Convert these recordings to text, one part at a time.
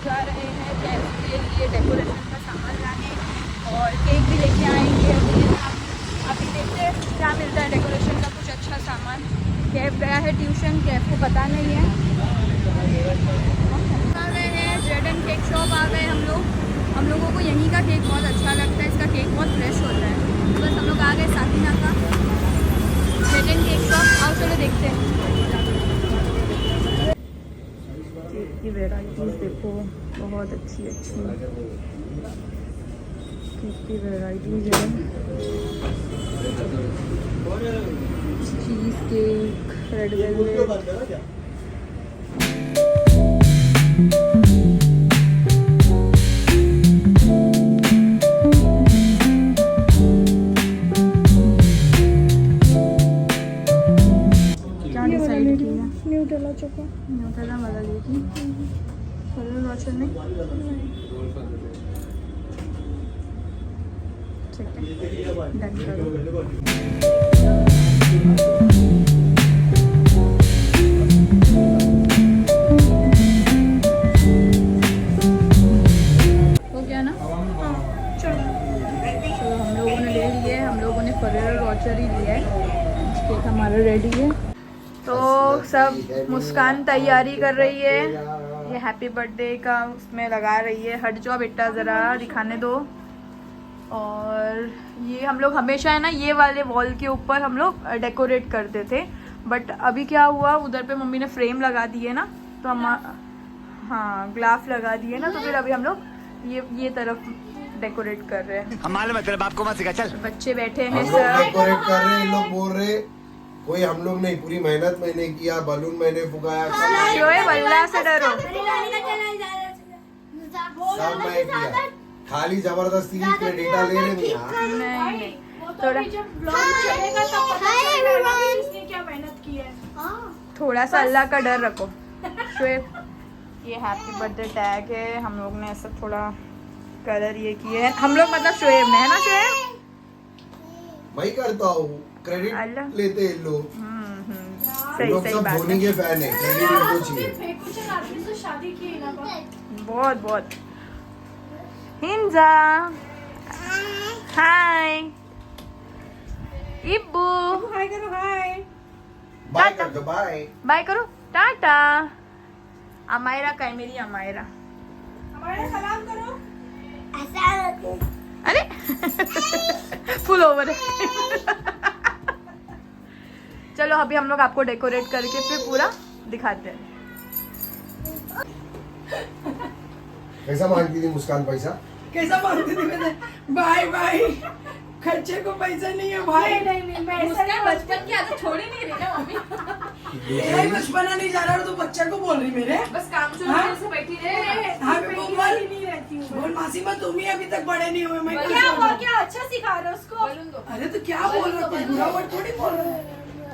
जा रहे हैं कैफ के लिए डेकोरेशन का सामान लाने और केक भी लेके आएंगे। अभी देखते हैं क्या मिलता है डेकोरेशन का कुछ अच्छा सामान। कैफ गया है ट्यूशन, कैफ को पता नहीं है। आ गए हैं ब्रेड एंड केक शॉप आ गए हम लोगों को यहीं का केक बहुत अच्छा लगता है, इसका केक बहुत फ्रेश होता है। बस हम लोग आ गए साकिना का ब्रेड एंड केक शॉप। आओ चलो देखते हैं। केक की वेराइटीज़ देखो, बहुत अच्छी केक की वेराइटीज़ है। Cheese cake, red velvet. Nutella choco, Nutella वाला लेगी। फरेरो रोचर नहीं, ठीक है डन करो। हो गया ना? चलो हम लोगों ने ले लिए, हम लोगों ने फरेरो रोचर ही लिया है। केक हमारा रेडी है। तो सब मुस्कान तैयारी कर रही है, ये हैप्पी बर्थडे का उसमें लगा रही है। हट जाओ बेटा ज़रा, दिखाने दो। और ये हम लोग हमेशा है ना ये वाले वॉल के ऊपर हम लोग डेकोरेट करते थे, बट अभी क्या हुआ उधर पे मम्मी ने फ्रेम लगा दिए ना, तो हम हाँ ग्लास लगा दिए ना, तो फिर अभी हम लोग ये तरफ डेकोरेट कर रहे हैं। हमारे मतलब आपको मत सिखा, चल। बच्चे बैठे हैं सब डेकोरेट कर रहे हैं। लोग बोल रहे कोई हम लोग नहीं, पूरी मेहनत मैंने किया, बलून मैंने फुकाया, शोएब अल्लाह से डरो। सब मैं किया, खाली जबरदस्ती क्रेडिट ले रहे हैं। नहीं थोड़ा थोड़ा सा अल्लाह का डर रखो। शोएब ये हैप्पी बर्थडे टैग है, हम लोग ने ऐसा थोड़ा कलर ये किए हैं हम लोग, मतलब शोएब ने, है ना शोएब? मैं करता हूँ, क्रेडिट लेते हैं लोग। सही लोग सही सब बात धोनी है। के फैन है, क्रेडिट इनको चाहिए। बहुत हिंजा हाय इब्बू हाय करो, हाय बाय कर दो, बाय बाय करो, टाटा। अमायरा का है, मेरी अमायरा सलाम करो। अरे फुल ओवर है। चलो अभी हम लोग आपको डेकोरेट करके फिर पूरा दिखाते हैं। कैसा मांगती थी मुस्कान पैसा? कैसा मांगती थी मैंने? भाई खर्चे को पैसा नहीं है भाई। मैं बचपन की आदत छोड़ ही नहीं रही ना मम्मी। भाई बचपना नहीं जा रहा, तो बच्चा को बोल रही मेरे। बस काम से बैठी रहे। हाँ बोल मासी माँ, तुम ही अभी तक बड़े नहीं हुए। मैं क्या अच्छा सिखा रहे हो उसको। अरे तो क्या बोल रहे हो, बुरा वर्ड थोड़ी बोल रहे हो।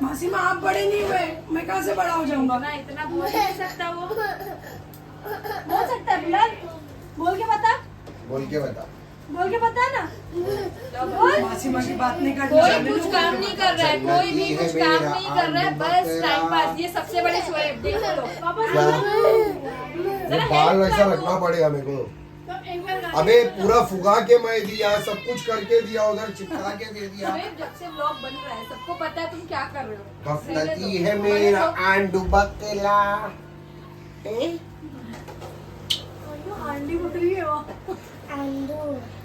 मासी माँ आप बड़े नहीं हुए, मैं कहाँ से बड़ा हो जाऊंगा? इतना बोल नहीं सकता वो। बोल सकता है बिलाल, बोल के बता ना। मासी माँ की बात नहीं करनी। कोई कुछ काम नहीं कर रहा है, कोई भी कुछ काम नहीं कर रहा है, बस टाइम पास। ये सबसे बड़े शोएब देखो लो। बाल वैसा रखना पड़ेगा मेरे को। अबे पूरा फुगा के मैं दिया, सब कुछ करके दिया, उधर चिपका के दे दिया। जब से व्लॉग बन रहा है सबको पता है तुम क्या कर रहे हो। गफलती है मेरा आंडू बकला। आंटी बकरी है वो।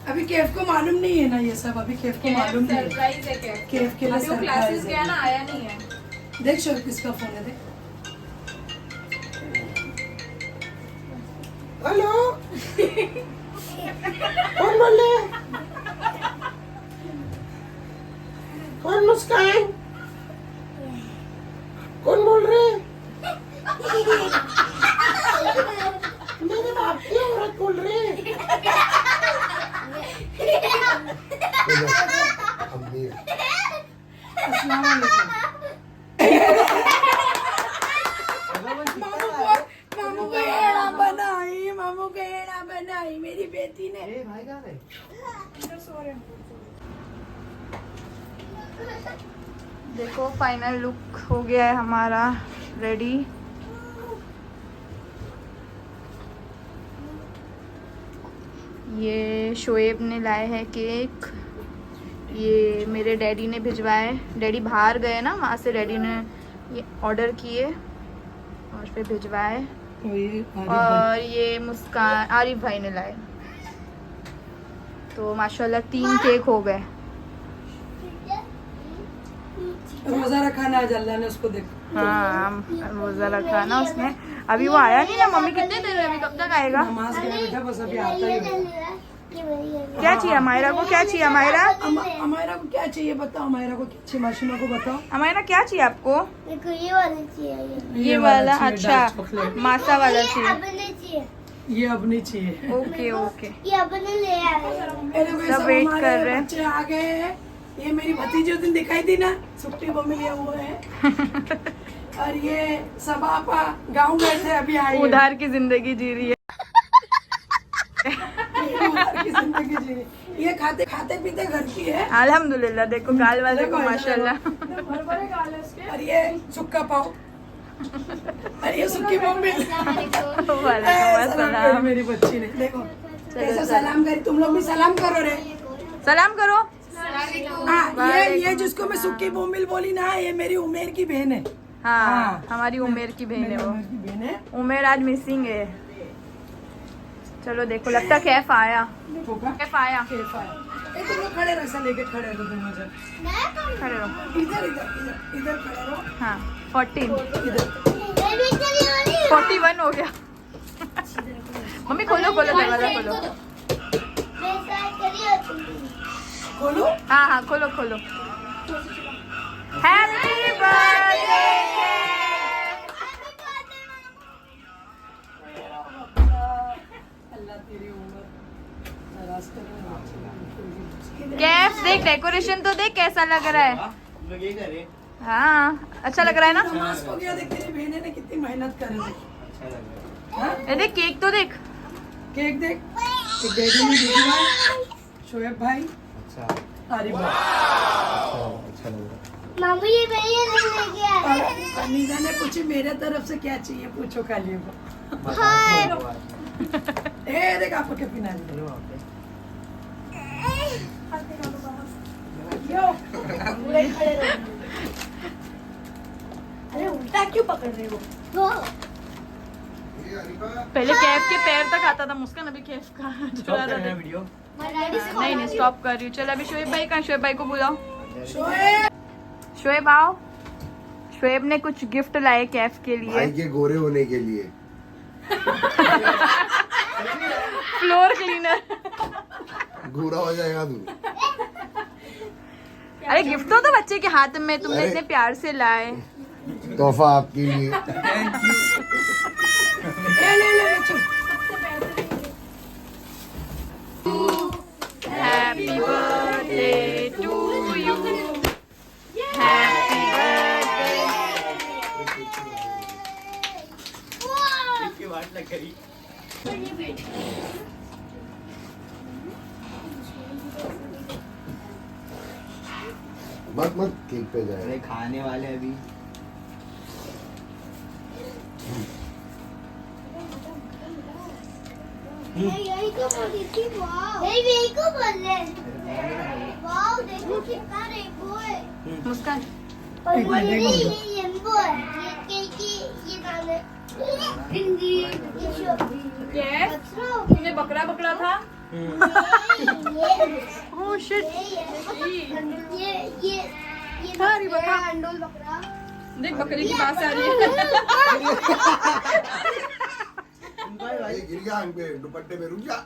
अभी केफ को मालूम नहीं है ना ये सब, अभी केफ को मालूम नहीं है। सरप्राइज है क्या? केफ के लिए अभी वो क्लासेस सरप्राइज गया ना, आया नहीं है। देख शोर किसका फोन है, देख। हेलो कौन बोल रहे? कौन मुस्कान? कौन बोल रहे? मेरे बाप की औरत बोल रहे। अस्सलाम वालेकुम। मामू को एड़ा बनाई मेरी बेटी ने। भाई कहाँ है? देखो फाइनल लुक हो गया है हमारा रेडी। ये शोएब ने लाए हैं केक, ये मेरे डैडी ने भिजवाए। डैडी बाहर गए ना, वहाँ से डैडी ने ये ऑर्डर किए और फिर भिजवाए। और ये मुस्कान आरिफ भाई ने लाए। तो माशाल्लाह 3 केक हो गए। रोजा रखा ना आज अल्लाह ने उसको देखो। हाँ रोजा रखा ना उसने। अभी वो आया नहीं ना मम्मी, कितने देर में, अभी कब तक आएगा? नमाज गया बेटा, बस अभी आता ही होगा। क्या चाहिए अमायरा को, क्या चाहिए अमायरा? अमायरा को क्या चाहिए बताओ, अमायरा को क्या चाहिए, माशिमा को बताओ। अमायरा क्या चाहिए आपको? ये वाला चाहिए। ये वाला, चाहिए, अच्छा डार्क चॉकलेट। मासा वाला चाहिए। अपने चाहिए। ये अब नहीं चाहिए। ओके ओके, ये अपने ले आए। ये देखो, ये सब सब वेट हमारे कर रहे हैं। बच्चे आ गए हैं। ये मेरी भतीजी उस दिन दिखाई दी ना, सुट्टी बम लिए हुए हैं। और ये सब आप गाँव गए थे, अभी आए हैं। उधार की जिंदगी जी रही है। उधार की जिंदगी जी रही। ये खाते खाते पीते घर की है। अल्हम्दुलिल्लाह, देखो गाल वाले को माशाल्लाह। और ये सुक्का पाव, और ये सुक्की मम्मी। वालेकुम अस्सलाम। मेरी बच्ची ने देखो कैसे सलाम करी। तुम लोग भी सलाम करो रे। सलाम करो। हाँ, ये जिसको मैं सुक्की बोमिल बोली ना, ये मेरी उमेर की बहन है। हाँ हमारी उमेर की बहन है वो। उमेर की बहन है। उमेर आज मिसिंग है। चलो देखो, लगता कैफ आया। होगा कैफ आया। कैफ आया। तुम लोग खड़े रहो, ऐसा लेके खड़े रहो दोनों जन। खड़े रहो। इधर इधर इधर इधर खड़े रहो। हाँ 14 इधर 41 हो गया। मम्मी खोलो खोलो दरवाजा खोलो। खोलो। हाँ हाँ खोलो खोलो। Happy birthday. अल्लाह तेरी उम्र दराज करे। कैफ देख, डेकोरेशन तो देख कैसा लग रहा है। हाँ अच्छा लग रहा है ना। नमाज को गया देख, तेरी बहने ने कितनी मेहनत करी थी। हाँ? ये देख केक तो देख। केक देख, एक डैडी ने भेजा, शोएब भाई, आरिफ भाई। मम्मी ये भैया लेके आए। और अनीजा ने पूछी मेरे तरफ से क्या चाहिए, पूछो खाली को। ए देख आपको क्या पीना है। यो अरे उल्टा क्यों पकड़ रहे हो? पहले कैफ के पैर तक आता था मुस्कान, अभी कैफ का चला रहा था। नहीं नहीं स्टॉप कर रही हूँ। चल अभी शोएब भाई कहाँ, शोएब भाई को बुलाओ। शोएब, शोएब आओ। शोएब ने कुछ गिफ्ट लाए कैफ के लिए। भाई के गोरे होने के लिए। Floor cleaner. गोरा हो जाएगा तू। अरे गिफ्ट तो बच्चे के हाथ में, तुमने अरे। इतने प्यार से लाए। तोहफा आपके लिए। ले चल। Happy birthday to you. Happy birthday. मत मत केक पे जाए। अरे खाने वाले अभी। यही को बोली थी। वाओ यही को बोल रहे। वाओ देखो कितना रेनबो है। मुस्कान और एक मिनट, ये एक रेनबो है। ये ये नाम है हिंदी। कैफ तूने बकरा बकरा था। Oh shit. ये सारी बकरा। अंडोल बकरा। देख बकरी की बात आ रही है। ये गिर गया हम पे दुपट्टे में, रुक जा।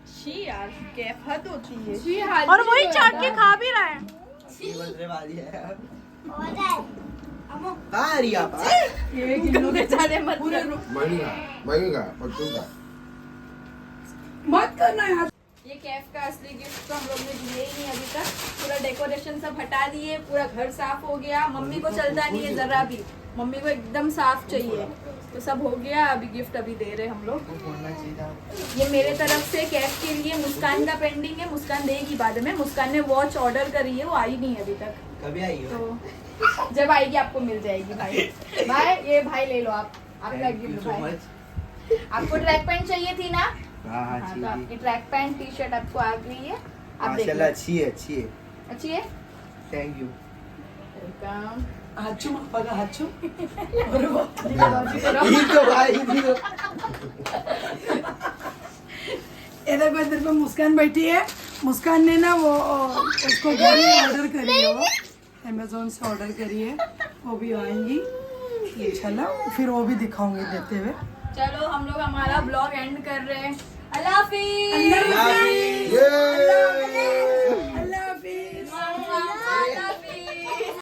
शी यार कैफ हद होती है। और वही चाट के खा भी रहा है। वाली है। और है कहाँ रिया पा? बेचारे मत पूरे महंगा पट्टूगा। मत करना यार। ये कैफ का असली गिफ्ट तो हम लोग ने दिए ही नहीं अभी तक। पूरा डेकोरेशन सब हटा दिए, पूरा घर साफ हो गया। मम्मी को चलता नहीं है जरा भी, मम्मी को एकदम साफ चाहिए। तो सब हो गया, अभी गिफ्ट अभी दे रहे हम लोग। ये मेरे तरफ से कैफ के लिए। मुस्कान का पेंडिंग है, मुस्कान देगी बाद में। मुस्कान ने वॉच ऑर्डर करी है, वो आई नहीं अभी तक। कभी आई हो? तो जब आएगी आपको मिल जाएगी भाई। भाई ये भाई ले लो आप, आपका गिफ्ट भाई। आपको ट्रैक पैंट चाहिए थी ना, हाँ हाँ हाँ, जी तो आपकी ट्रैक पैंट टी शर्ट आपको आ गई है, आप देख माशाल्लाह लो। अच्छी है अच्छी है अच्छी है, थैंक यू वेलकम। हाथ चूम बघा हाथ चूम अरे बाप रे। ये तो भाई ये तो ये देखो इधर पे मुस्कान बैठी है। मुस्कान ने ना वो उसको घड़ी ऑर्डर करी है, वो अमेजोन से ऑर्डर करी है, वो भी आएंगी इंशाल्लाह, फिर वो भी दिखाऊंगी देते हुए। चलो हम लोग हमारा ब्लॉग एंड कर रहे हैं। अल्लाह हाफिज। ये